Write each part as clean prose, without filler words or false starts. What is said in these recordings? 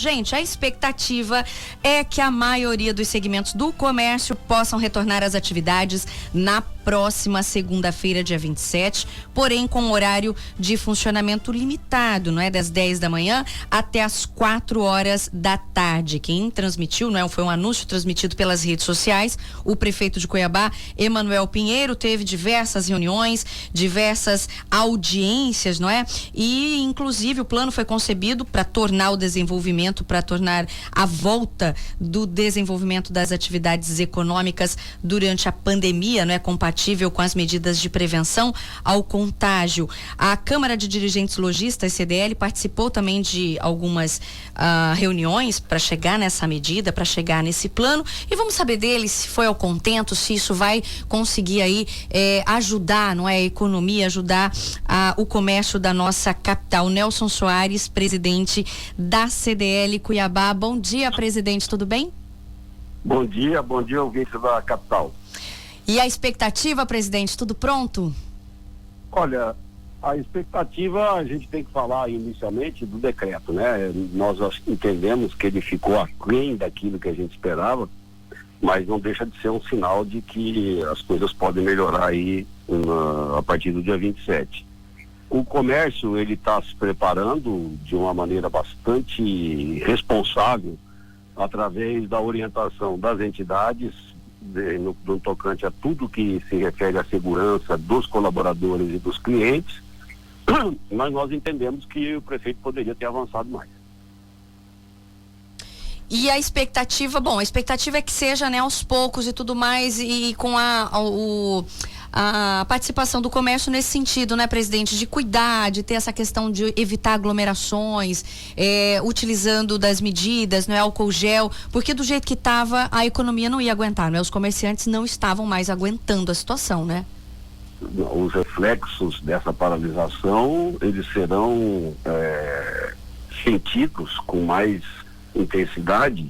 Gente, a expectativa é que a maioria dos segmentos do comércio possam retornar às atividades na próxima segunda-feira, dia 27, porém com horário de funcionamento limitado, não é? Das 10 da manhã até as 4 horas da tarde. Quem transmitiu, não é? Foi um anúncio transmitido pelas redes sociais. O prefeito de Cuiabá, Emanuel Pinheiro, teve diversas reuniões, diversas audiências, não é? E, inclusive, o plano foi concebido para tornar o desenvolvimento, para tornar a volta do desenvolvimento das atividades econômicas durante a pandemia, não é? Compatível com as medidas de prevenção ao contágio. A Câmara de Dirigentes Lojistas, CDL, participou também de algumas reuniões para chegar nessa medida, para chegar nesse plano, e vamos saber dele se foi ao contento, se isso vai conseguir aí ajudar, não é, a economia, ajudar o comércio da nossa capital. Nelson Soares, presidente da CDL Cuiabá. Bom dia, presidente, tudo bem? Bom dia, ouvinte da capital. E a expectativa, presidente, tudo pronto? Olha, a expectativa, a gente tem que falar inicialmente do decreto, né? Nós entendemos que ele ficou aquém daquilo que a gente esperava, mas não deixa de ser um sinal de que as coisas podem melhorar aí a partir do dia 27. O comércio, ele está se preparando de uma maneira bastante responsável através da orientação das entidades no tocante a tudo que se refere à segurança dos colaboradores e dos clientes, mas nós entendemos que o prefeito poderia ter avançado mais. E a expectativa, a expectativa é que seja, né, aos poucos e tudo mais, e com a participação do comércio nesse sentido, né, presidente, de cuidar, de ter essa questão de evitar aglomerações, utilizando das medidas, não é, álcool gel, porque do jeito que estava, a economia não ia aguentar, né? Os comerciantes não estavam mais aguentando a situação, né? Os reflexos dessa paralisação, eles serão sentidos com mais intensidade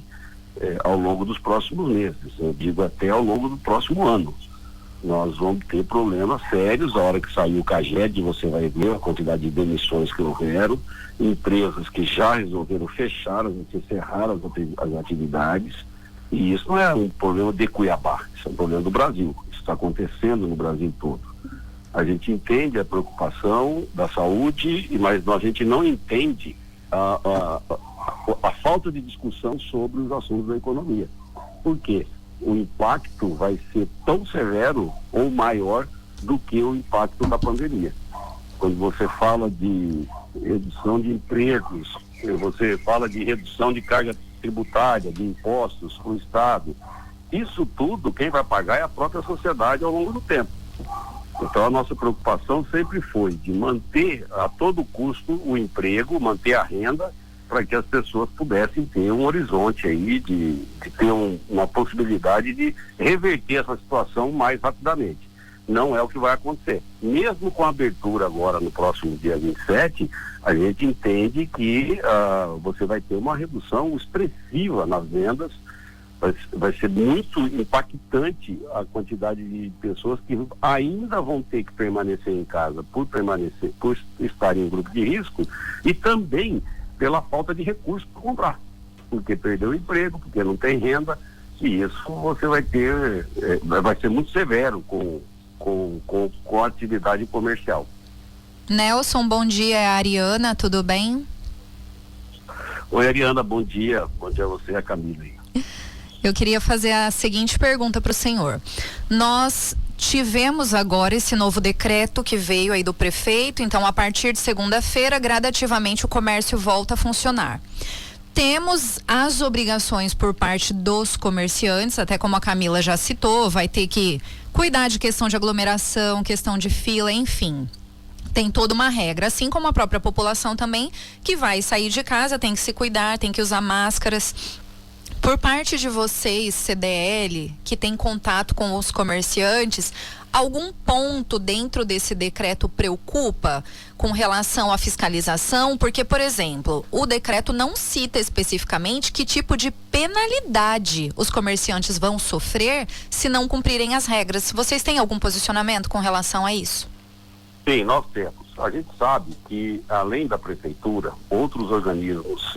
ao longo dos próximos meses, eu digo até ao longo do próximo ano. Nós vamos ter problemas sérios. A hora que sair o CAGED, você vai ver a quantidade de demissões que houveram, empresas que já resolveram fechar, encerrar as atividades, e isso não é um problema de Cuiabá, isso é um problema do Brasil, isso está acontecendo no Brasil todo. A gente entende a preocupação da saúde, mas a gente não entende a falta de discussão sobre os assuntos da economia. Por quê? O impacto vai ser tão severo ou maior do que o impacto da pandemia. Quando você fala de redução de empregos, você fala de redução de carga tributária, de impostos para o Estado, isso tudo quem vai pagar é a própria sociedade ao longo do tempo. Então a nossa preocupação sempre foi de manter a todo custo o emprego, manter a renda, para que as pessoas pudessem ter um horizonte aí de ter uma possibilidade de reverter essa situação mais rapidamente. Não é o que vai acontecer. Mesmo com a abertura agora no próximo dia 27, a gente entende que você vai ter uma redução expressiva nas vendas, vai ser muito impactante a quantidade de pessoas que ainda vão ter que permanecer em casa por estar em grupo de risco, e também pela falta de recursos para comprar, porque perdeu o emprego, porque não tem renda, e isso você vai ter, vai ser muito severo com a atividade comercial. Nelson, bom dia, é a Ariana, tudo bem? Oi, Ariana, bom dia a você e a Camila aí. Eu queria fazer a seguinte pergunta para o senhor. Nós tivemos agora esse novo decreto que veio aí do prefeito, então a partir de segunda-feira, gradativamente o comércio volta a funcionar. Temos as obrigações por parte dos comerciantes, até como a Camila já citou, vai ter que cuidar de questão de aglomeração, questão de fila, enfim. Tem toda uma regra, assim como a própria população também, que vai sair de casa, tem que se cuidar, tem que usar máscaras. Por parte de vocês, CDL, que tem contato com os comerciantes, algum ponto dentro desse decreto preocupa com relação à fiscalização? Porque, por exemplo, o decreto não cita especificamente que tipo de penalidade os comerciantes vão sofrer se não cumprirem as regras. Vocês têm algum posicionamento com relação a isso? Sim, nós temos. A gente sabe que, além da prefeitura, outros organismos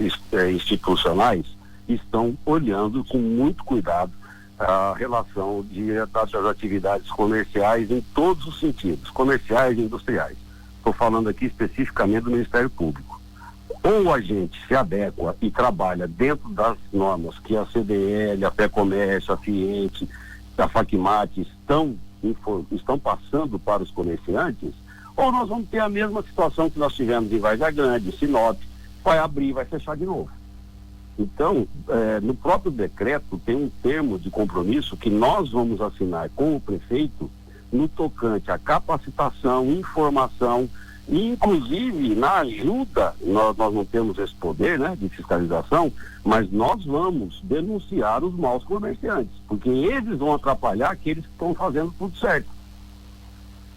institucionais estão olhando com muito cuidado a relação das atividades comerciais em todos os sentidos, comerciais e industriais. Estou falando aqui especificamente do Ministério Público. Ou a gente se adequa e trabalha dentro das normas que a CDL, a FEComércio, a FIENTE, a FACMAT estão passando para os comerciantes, ou nós vamos ter a mesma situação que nós tivemos em Várzea Grande, Sinop, vai abrir e vai fechar de novo. Então, no próprio decreto tem um termo de compromisso que nós vamos assinar com o prefeito no tocante à capacitação, informação, e inclusive na ajuda, nós não temos esse poder, né, de fiscalização, mas nós vamos denunciar os maus comerciantes, porque eles vão atrapalhar aqueles que estão fazendo tudo certo.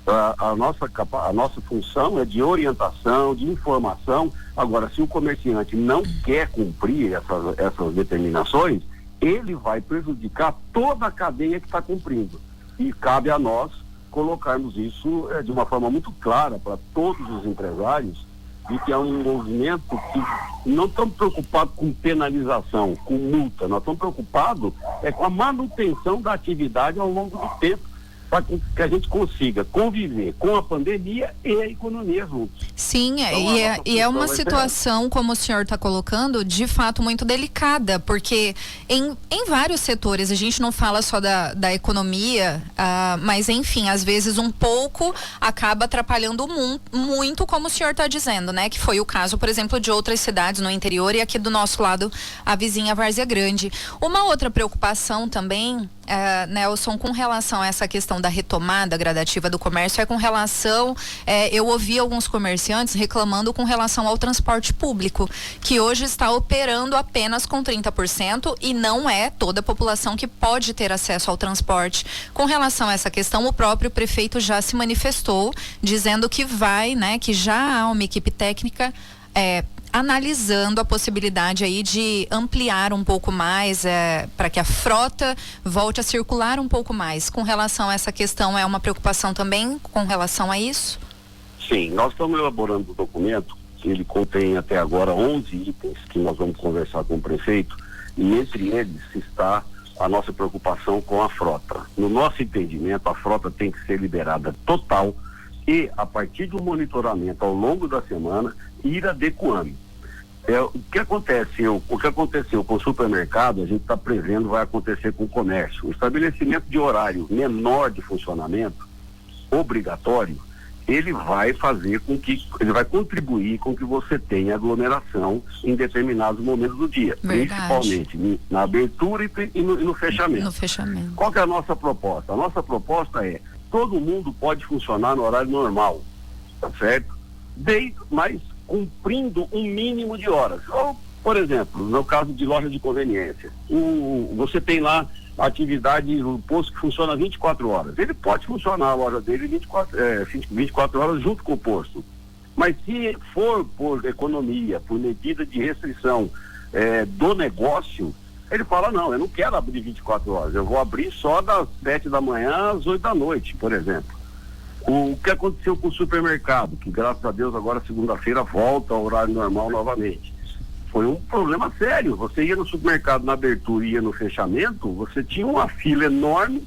A nossa função é de orientação, de informação. Agora, se o comerciante não quer cumprir essas determinações, ele vai prejudicar toda a cadeia que está cumprindo. E cabe a nós colocarmos isso de uma forma muito clara para todos os empresários, de que é um movimento que não estamos preocupados com penalização, com multa, nós estamos preocupados com a manutenção da atividade ao longo do tempo, para que a gente consiga conviver com a pandemia e a economia juntos. Sim, então, e é uma situação, como o senhor está colocando, de fato muito delicada, porque em vários setores, a gente não fala só da economia, mas enfim, às vezes um pouco acaba atrapalhando muito, como o senhor está dizendo, né? Que foi o caso, por exemplo, de outras cidades no interior e aqui do nosso lado, a vizinha Várzea Grande. Uma outra preocupação também, Nelson, com relação a essa questão da retomada gradativa do comércio, é com relação, eu ouvi alguns comerciantes reclamando com relação ao transporte público, que hoje está operando apenas com 30% e não é toda a população que pode ter acesso ao transporte. Com relação a essa questão, o próprio prefeito já se manifestou, dizendo que que já há uma equipe técnica analisando a possibilidade aí de ampliar um pouco mais, para que a frota volte a circular um pouco mais. Com relação a essa questão, é uma preocupação também com relação a isso? Sim, nós estamos elaborando um documento que ele contém até agora 11 itens que nós vamos conversar com o prefeito, e entre eles está a nossa preocupação com a frota. No nosso entendimento, a frota tem que ser liberada total e, a partir do monitoramento ao longo da semana, ir adequando. O que aconteceu com o supermercado, a gente está prevendo vai acontecer com o comércio. O estabelecimento de horário menor de funcionamento, obrigatório, ele vai contribuir com que você tenha aglomeração em determinados momentos do dia. Verdade. Principalmente na abertura e no fechamento. No fechamento. Qual que é a nossa proposta? A nossa proposta é: todo mundo pode funcionar no horário normal, tá certo? Mas cumprindo um mínimo de horas. Ou, por exemplo, no caso de loja de conveniência, você tem lá a atividade, o posto que funciona 24 horas. Ele pode funcionar a loja dele 24 horas junto com o posto. Mas se for por economia, por medida de restrição do negócio, ele fala: não, eu não quero abrir 24 horas, eu vou abrir só das 7 da manhã às 8 da noite, por exemplo. O que aconteceu com o supermercado, que graças a Deus agora segunda-feira volta ao horário normal novamente, foi um problema sério. Você ia no supermercado na abertura e ia no fechamento, você tinha uma fila enorme.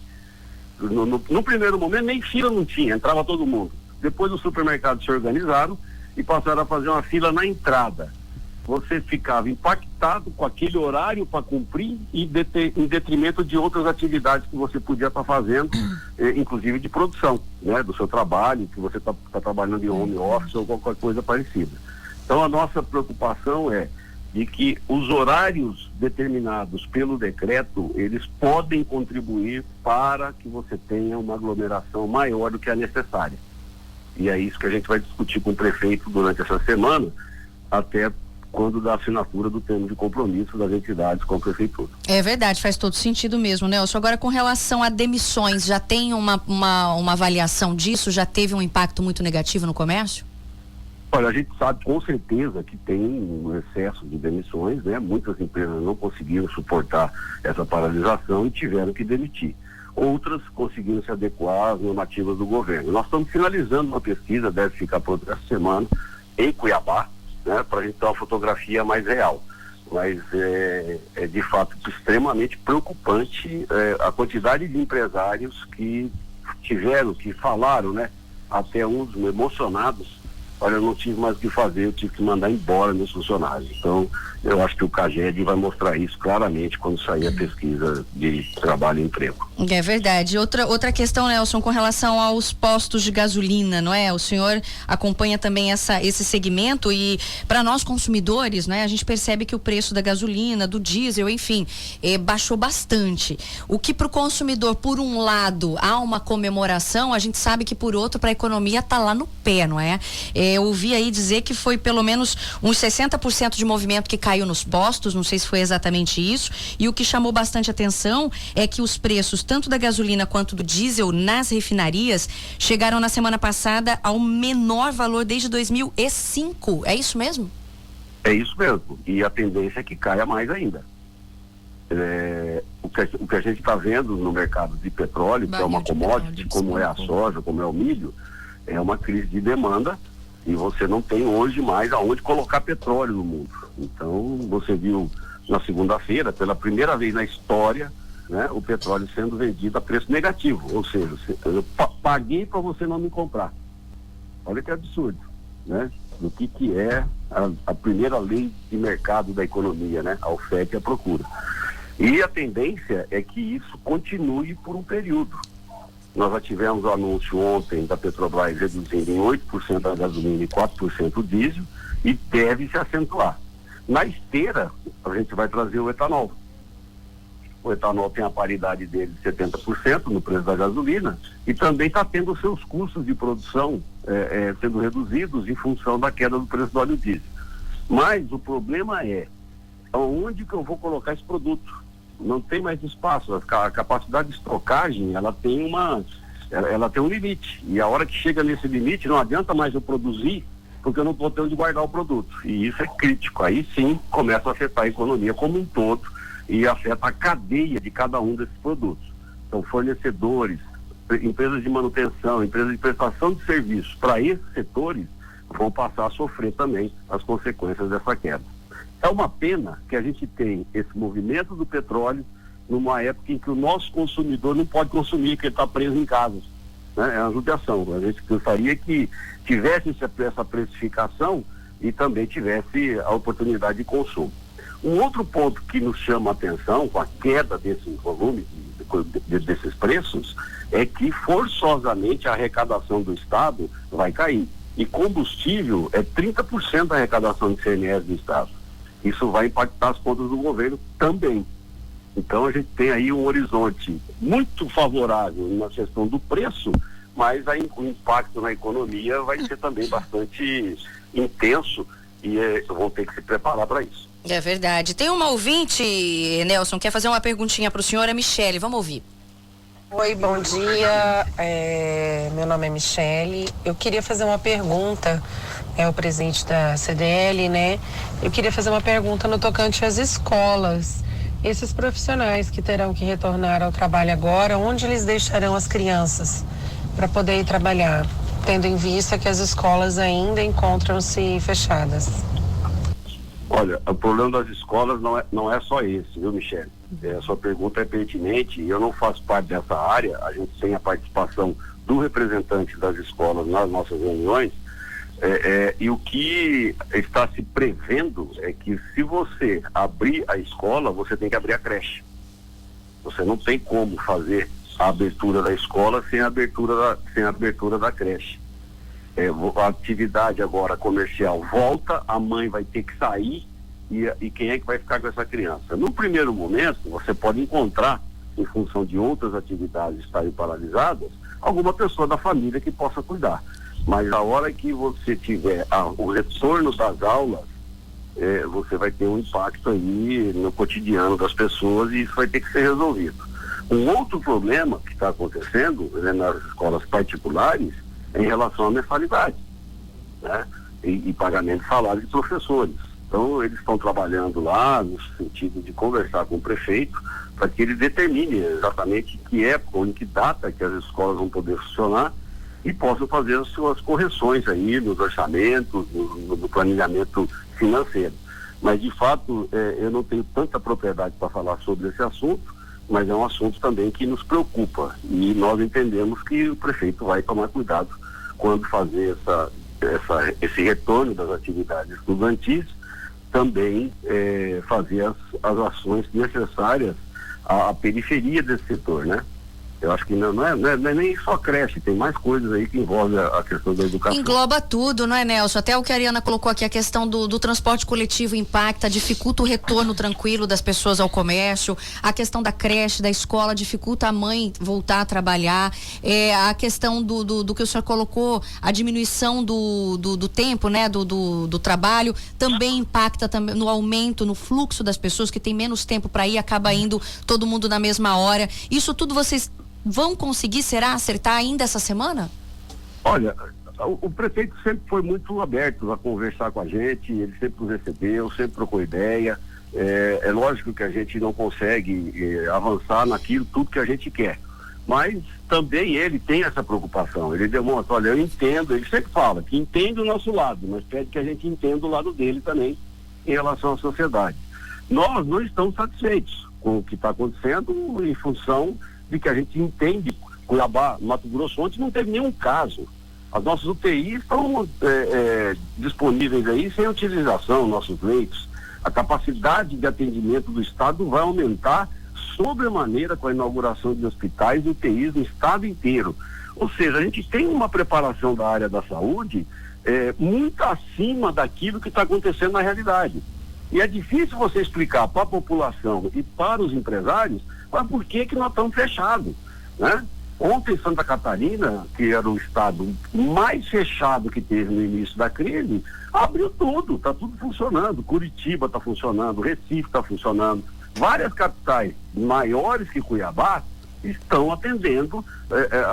No primeiro momento nem fila não tinha, entrava todo mundo. Depois os supermercados se organizaram e passaram a fazer uma fila na entrada. Você ficava impactado com aquele horário para cumprir e em detrimento de outras atividades que você podia estar fazendo, inclusive de produção, né, do seu trabalho, que você está trabalhando em home office ou qualquer coisa parecida. Então a nossa preocupação é de que os horários determinados pelo decreto, eles podem contribuir para que você tenha uma aglomeração maior do que a necessária. E é isso que a gente vai discutir com o prefeito durante essa semana, até quando da assinatura do termo de compromisso das entidades com a prefeitura. É verdade, faz todo sentido mesmo, Nelson. Agora, com relação a demissões, já tem uma avaliação disso? Já teve um impacto muito negativo no comércio? Olha, a gente sabe com certeza que tem um excesso de demissões, né? Muitas empresas não conseguiram suportar essa paralisação e tiveram que demitir. outras conseguiram se adequar às normativas do governo. Nós estamos finalizando uma pesquisa, deve ficar por essa semana, em Cuiabá, né, para a gente ter uma fotografia mais real. Mas é de fato extremamente preocupante a quantidade de empresários que falaram, né, até uns emocionados: olha, eu não tive mais o que fazer, eu tive que mandar embora meus funcionários. Então, eu acho que o CAGED vai mostrar isso claramente quando sair a pesquisa de trabalho e emprego. É verdade. Outra questão, Nelson, com relação aos postos de gasolina, não é? O senhor acompanha também esse segmento e para nós consumidores, né, a gente percebe que o preço da gasolina, do diesel, enfim, baixou bastante. O que para o consumidor, por um lado, há uma comemoração, a gente sabe que por outro, para a economia tá lá no pé, não é? Eu ouvi aí dizer que foi pelo menos uns 60% de movimento que caiu nos postos, não sei se foi exatamente isso, e o que chamou bastante atenção é que os preços tanto da gasolina quanto do diesel nas refinarias chegaram na semana passada ao menor valor desde 2005, é isso mesmo? É isso mesmo, e a tendência é que caia mais ainda. O que a gente está vendo no mercado de petróleo, que é uma commodity, como é a soja, como é o milho, é uma crise de demanda. E você não tem hoje mais aonde colocar petróleo no mundo. Então, você viu na segunda-feira, pela primeira vez na história, né, o petróleo sendo vendido a preço negativo. Ou seja, eu paguei para você não me comprar. Olha que absurdo, né? Do que é a primeira lei de mercado da economia, né? A oferta e a procura. E a tendência é que isso continue por um período. Nós já tivemos o anúncio ontem da Petrobras reduzindo em 8% a gasolina e 4% o diesel, e deve se acentuar. Na esteira, a gente vai trazer o etanol. O etanol tem a paridade dele de 70% no preço da gasolina e também está tendo seus custos de produção sendo reduzidos em função da queda do preço do óleo diesel. Mas o problema é aonde que eu vou colocar esse produto? Não tem mais espaço. A capacidade de estocagem, ela tem um limite, e a hora que chega nesse limite não adianta mais eu produzir, porque eu não estou tendo de guardar o produto, e isso é crítico. Aí sim começa a afetar a economia como um todo e afeta a cadeia de cada um desses produtos. Então, fornecedores, empresas de manutenção, empresas de prestação de serviços, para esses setores vão passar a sofrer também as consequências dessa queda. É uma pena que a gente tem esse movimento do petróleo numa época em que o nosso consumidor não pode consumir, porque ele está preso em casa, né? É uma judiação. A gente gostaria que tivesse essa precificação e também tivesse a oportunidade de consumo. Um outro ponto que nos chama a atenção com a queda desses volumes, desses preços, é que forçosamente a arrecadação do Estado vai cair. E combustível é 30% da arrecadação de CMS do Estado. Isso vai impactar as contas do governo também. Então a gente tem aí um horizonte muito favorável na questão do preço, mas aí o impacto na economia vai ser também bastante intenso e vão ter que se preparar para isso. É verdade. Tem uma ouvinte, Nelson, quer fazer uma perguntinha para o senhor, a Michele, vamos ouvir. Oi, bom dia, meu nome é Michele, eu queria fazer uma pergunta, o presidente da CDL, né? Eu queria fazer uma pergunta no tocante às escolas. Esses profissionais que terão que retornar ao trabalho agora, onde eles deixarão as crianças para poder ir trabalhar, tendo em vista que as escolas ainda encontram-se fechadas? Olha, o problema das escolas não é só esse, viu, Michele? A sua pergunta é pertinente e eu não faço parte dessa área. A gente tem a participação do representante das escolas nas nossas reuniões, e o que está se prevendo é que se você abrir a escola, você tem que abrir a creche. Você não tem como fazer a abertura da escola sem a abertura da creche. A atividade agora comercial volta, a mãe vai ter que sair e quem é que vai ficar com essa criança? No primeiro momento, você pode encontrar, em função de outras atividades estarem paralisadas, alguma pessoa da família que possa cuidar. Mas a hora que você tiver o retorno das aulas, você vai ter um impacto aí no cotidiano das pessoas e isso vai ter que ser resolvido. Um outro problema que está acontecendo, né, nas escolas particulares é em relação à mensalidade, né? E pagamento de salário de professores. Então, eles estão trabalhando lá no sentido de conversar com o prefeito para que ele determine exatamente que época ou em que data que as escolas vão poder funcionar e possam fazer as suas correções aí nos orçamentos, no planejamento financeiro. Mas, de fato, eu não tenho tanta propriedade para falar sobre esse assunto, mas é um assunto também que nos preocupa e nós entendemos que o prefeito vai tomar cuidado quando fazer esse retorno das atividades estudantis, também fazer as ações necessárias à periferia desse setor, né? Eu acho que não é nem só creche, tem mais coisas aí que envolvem a questão da educação. Engloba tudo, não é, Nelson? Até o que a Ariana colocou aqui, a questão do transporte coletivo impacta, dificulta o retorno tranquilo das pessoas ao comércio, a questão da creche, da escola, dificulta a mãe voltar a trabalhar, a questão do que o senhor colocou, a diminuição do tempo, né, do trabalho, também impacta também no aumento, no fluxo das pessoas que tem menos tempo para ir, acaba indo todo mundo na mesma hora. Isso tudo vocês vão conseguir, será, acertar ainda essa semana? Olha, o prefeito sempre foi muito aberto a conversar com a gente, ele sempre nos recebeu, sempre trocou ideia. É lógico que a gente não consegue avançar naquilo tudo que a gente quer, mas também ele tem essa preocupação, ele demonstra, olha, eu entendo, ele sempre fala que entende o nosso lado, mas pede que a gente entenda o lado dele também em relação à sociedade. Nós não estamos satisfeitos com o que está acontecendo em função de que a gente entende, Cuiabá, Mato Grosso, ontem não teve nenhum caso. As nossas UTIs estão disponíveis aí sem utilização, nossos leitos. A capacidade de atendimento do Estado vai aumentar sobremaneira com a inauguração de hospitais e UTIs no Estado inteiro. Ou seja, a gente tem uma preparação da área da saúde muito acima daquilo que está acontecendo na realidade. E é difícil você explicar para a população e para os empresários, mas por que nós estamos fechados, né? Ontem, Santa Catarina, que era o estado mais fechado que teve no início da crise, abriu tudo, está tudo funcionando. Curitiba está funcionando, Recife está funcionando. Várias capitais maiores que Cuiabá estão atendendo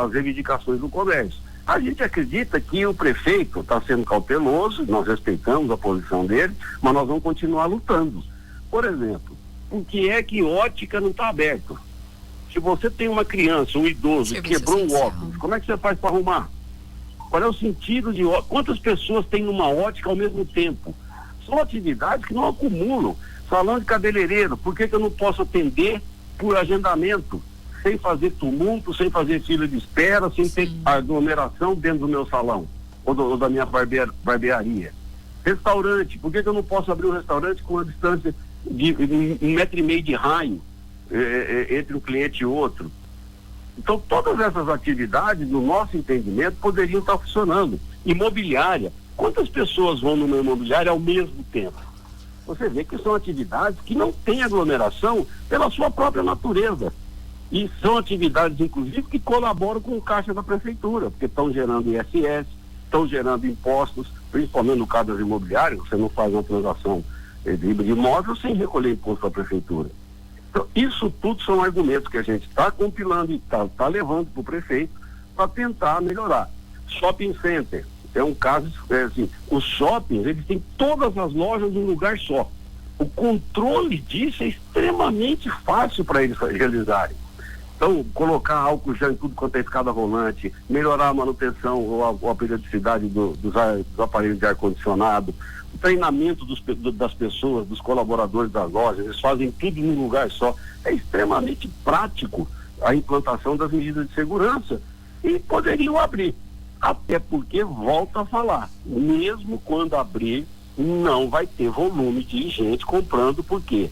as reivindicações do comércio. A gente acredita que o prefeito está sendo cauteloso, nós respeitamos a posição dele, mas nós vamos continuar lutando. Por exemplo, por que é que ótica não está aberto? Se você tem uma criança, um idoso, que quebrou um óculos, como é que você faz para arrumar? Qual é o sentido de óculos? Quantas pessoas tem numa ótica ao mesmo tempo? São atividades que não acumulam. Salão de cabeleireiro, por que eu não posso atender por agendamento? Sem fazer tumulto, sem fazer fila de espera, sem ter aglomeração dentro do meu salão ou da minha barbearia. Restaurante, por que eu não posso abrir um restaurante com uma distância de 1,5 metro de raio entre um cliente e outro? Então, todas essas atividades, no nosso entendimento, poderiam estar funcionando. Imobiliária, quantas pessoas vão numa imobiliária ao mesmo tempo? Você vê que são atividades que não têm aglomeração pela sua própria natureza. E são atividades, inclusive, que colaboram com o caixa da prefeitura, porque estão gerando ISS, estão gerando impostos, principalmente no caso das imobiliárias, você não faz uma transação de imóvel sem recolher imposto da prefeitura. Então, isso tudo são argumentos que a gente está compilando e está levando para o prefeito para tentar melhorar. Shopping center, é um caso, assim, os shoppings, eles têm todas as lojas num lugar só. O controle disso é extremamente fácil para eles realizarem. Então, colocar álcool já em tudo quanto é escada rolante, melhorar a manutenção ou a periodicidade dos aparelhos de ar-condicionado, o treinamento das pessoas, dos colaboradores das lojas, eles fazem tudo num lugar só. É extremamente prático a implantação das medidas de segurança e poderiam abrir. Até porque, volto a falar, mesmo quando abrir, não vai ter volume de gente comprando, porque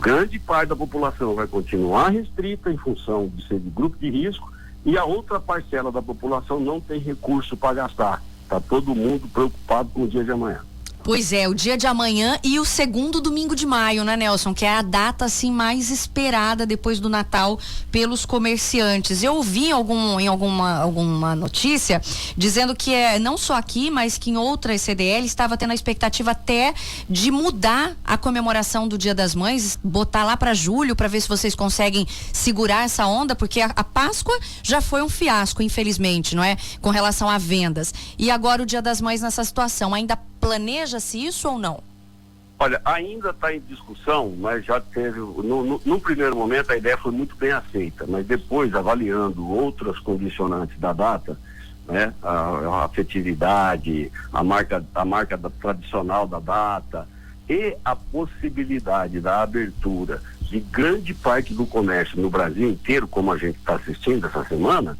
grande parte da população vai continuar restrita em função de ser de grupo de risco e a outra parcela da população não tem recurso para gastar. Está todo mundo preocupado com o dia de amanhã. Pois é, o dia de amanhã e o segundo domingo de maio, né, Nelson? Que é a data, assim, mais esperada depois do Natal pelos comerciantes. Eu ouvi em alguma notícia dizendo que não só aqui, mas que em outras CDL estava tendo a expectativa até de mudar a comemoração do Dia das Mães, botar lá para julho, para ver se vocês conseguem segurar essa onda, porque a Páscoa já foi um fiasco, infelizmente, não é? Com relação a vendas. E agora o Dia das Mães nessa situação, ainda planeja-se isso ou não? Olha, ainda está em discussão, mas já teve, no primeiro momento a ideia foi muito bem aceita, mas depois, avaliando outras condicionantes da data, né, a afetividade, a marca tradicional da data e a possibilidade da abertura de grande parte do comércio no Brasil inteiro, como a gente está assistindo essa semana,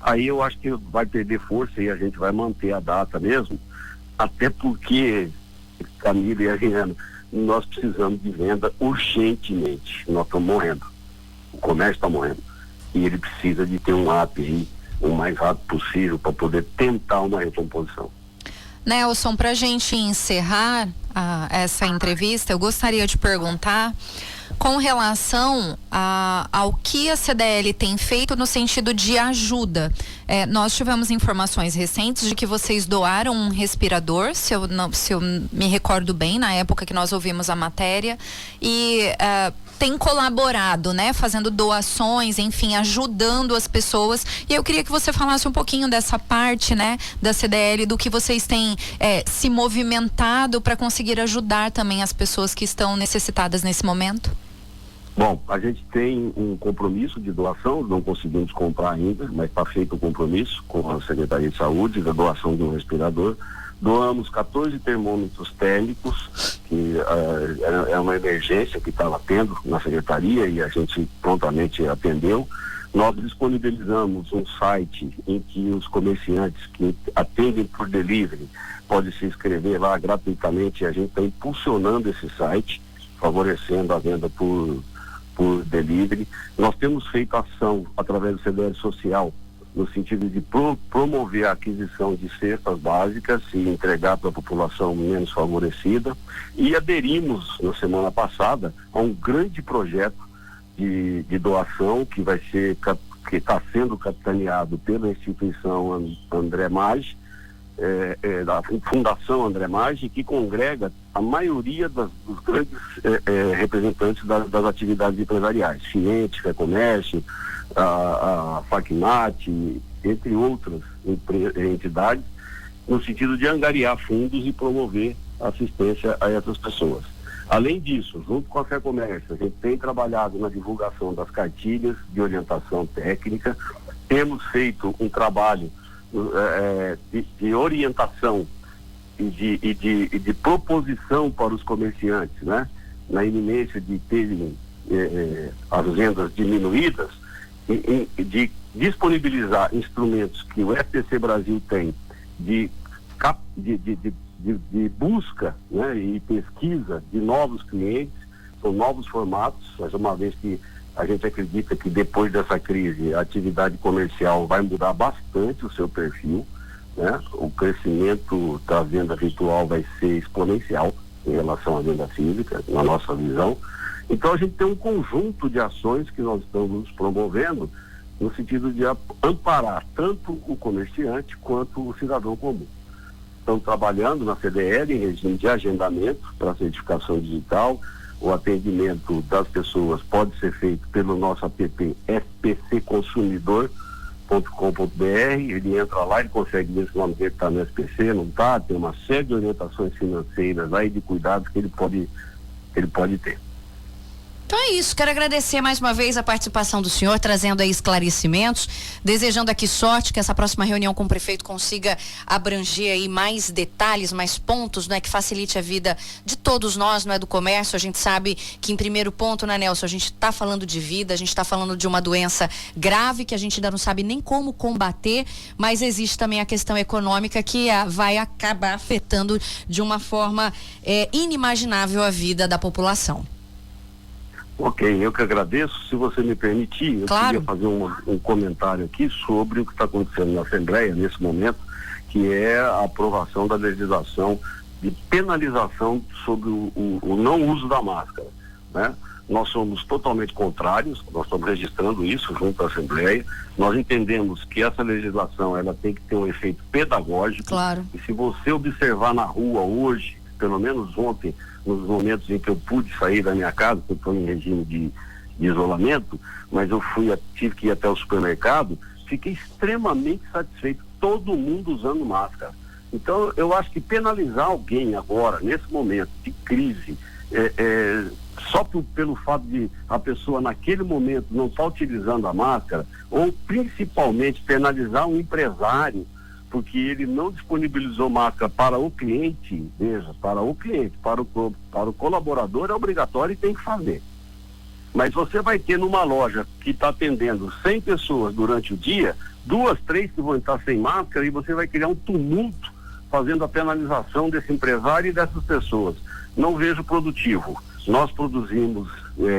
aí eu acho que vai perder força e a gente vai manter a data mesmo, até porque, Camila e Ariano, nós precisamos de venda urgentemente. Nós estamos morrendo. O comércio está morrendo. E ele precisa de ter um app aí o mais rápido possível para poder tentar uma recomposição. Nelson, para a gente encerrar essa entrevista, eu gostaria de perguntar com relação ao que a CDL tem feito no sentido de ajuda. Nós tivemos informações recentes de que vocês doaram um respirador, se eu me recordo bem, na época que nós ouvimos a matéria, e tem colaborado, né, fazendo doações, enfim, ajudando as pessoas. E eu queria que você falasse um pouquinho dessa parte, né, da CDL, do que vocês têm se movimentado para conseguir ajudar também as pessoas que estão necessitadas nesse momento. Bom, a gente tem um compromisso de doação, não conseguimos comprar ainda, mas está feito o compromisso com a Secretaria de Saúde da doação de um respirador. Doamos 14 termômetros térmicos, que é uma emergência que estava tendo na Secretaria e a gente prontamente atendeu. Nós disponibilizamos um site em que os comerciantes que atendem por delivery podem se inscrever lá gratuitamente, e a gente está impulsionando esse site, favorecendo a venda por delivery. Nós temos feito ação através do CDL Social no sentido de promover a aquisição de cestas básicas e entregar para a população menos favorecida, e aderimos na semana passada a um grande projeto de doação que está sendo capitaneado pela instituição André Maggi, da Fundação André Maggi, que congrega a maioria dos grandes representantes das atividades empresariais, Fiente, Fecomércio, a Facmat, entre outras entidades, no sentido de angariar fundos e promover assistência a essas pessoas. Além disso, junto com a Fecomércio, a gente tem trabalhado na divulgação das cartilhas de orientação técnica, temos feito um trabalho de orientação e de proposição para os comerciantes, né? Na iminência de terem as vendas diminuídas, de disponibilizar instrumentos que o FTC Brasil tem de busca, né, e pesquisa de novos clientes, são novos formatos, mas uma vez que a gente acredita que depois dessa crise a atividade comercial vai mudar bastante o seu perfil, né? O crescimento da venda virtual vai ser exponencial em relação à venda física, na nossa visão. Então a gente tem um conjunto de ações que nós estamos promovendo no sentido de amparar tanto o comerciante quanto o cidadão comum. Estamos trabalhando na CDL em regime de agendamento para certificação digital. O atendimento das pessoas pode ser feito pelo nosso app spcconsumidor.com.br. Ele entra lá e consegue ver se o nome dele está no SPC, não está. Tem uma série de orientações financeiras lá e de cuidados que ele pode ter. Então é isso, quero agradecer mais uma vez a participação do senhor, trazendo aí esclarecimentos, desejando aqui sorte, que essa próxima reunião com o prefeito consiga abranger aí mais detalhes, mais pontos, né, que facilite a vida de todos nós, não é, do comércio. A gente sabe que em primeiro ponto, né, Nelson, a gente está falando de vida, a gente está falando de uma doença grave que a gente ainda não sabe nem como combater, mas existe também a questão econômica que vai acabar afetando de uma forma inimaginável a vida da população. Ok, eu que agradeço. Se você me permitir, eu queria fazer um comentário aqui sobre o que está acontecendo na Assembleia nesse momento, que é a aprovação da legislação de penalização sobre o não uso da máscara, né? Nós somos totalmente contrários, nós estamos registrando isso junto à Assembleia. Nós entendemos que essa legislação ela tem que ter um efeito pedagógico. Claro. E se você observar na rua hoje, pelo menos ontem, nos momentos em que eu pude sair da minha casa, porque estou em regime de isolamento, mas eu tive que ir até o supermercado, fiquei extremamente satisfeito, todo mundo usando máscara. Então, eu acho que penalizar alguém agora, nesse momento de crise, só pelo fato de a pessoa naquele momento não estar utilizando a máscara, ou principalmente penalizar um empresário, porque ele não disponibilizou máscara para o cliente, veja, para o cliente, para o colaborador é obrigatório e tem que fazer. Mas você vai ter numa loja que está atendendo 100 pessoas durante o dia, 2, 3 que vão estar sem máscara, e você vai criar um tumulto fazendo a penalização desse empresário e dessas pessoas. Não vejo produtivo. Nós produzimos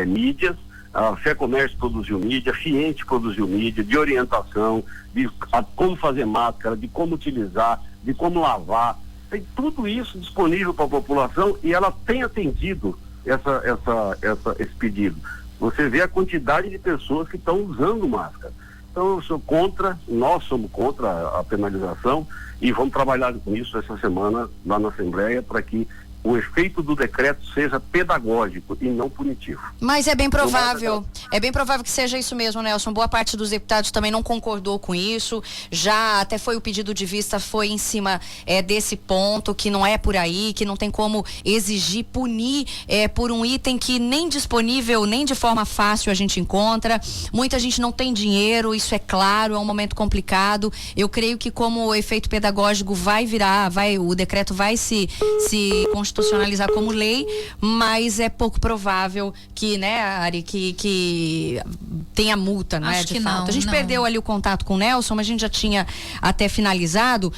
mídias, a Fé Comércio produziu mídia, a Fiente produziu mídia de orientação, de como fazer máscara, de como utilizar, de como lavar. Tem tudo isso disponível para a população e ela tem atendido esse pedido. Você vê a quantidade de pessoas que estão usando máscara. Então nós somos contra a penalização e vamos trabalhar com isso essa semana lá na Assembleia para que o efeito do decreto seja pedagógico e não punitivo. Mas é bem provável que seja isso mesmo, Nelson. Boa parte dos deputados também não concordou com isso. Já até foi o pedido de vista, foi em cima desse ponto, que não é por aí, que não tem como exigir, punir por um item que nem disponível, nem de forma fácil a gente encontra. Muita gente não tem dinheiro, isso é claro, é um momento complicado. Eu creio que como o efeito pedagógico o decreto vai se constitucionalizar como lei, mas é pouco provável que, né, Ari, que tenha multa, né, de fato. A gente perdeu ali o contato com o Nelson, mas a gente já tinha até finalizado.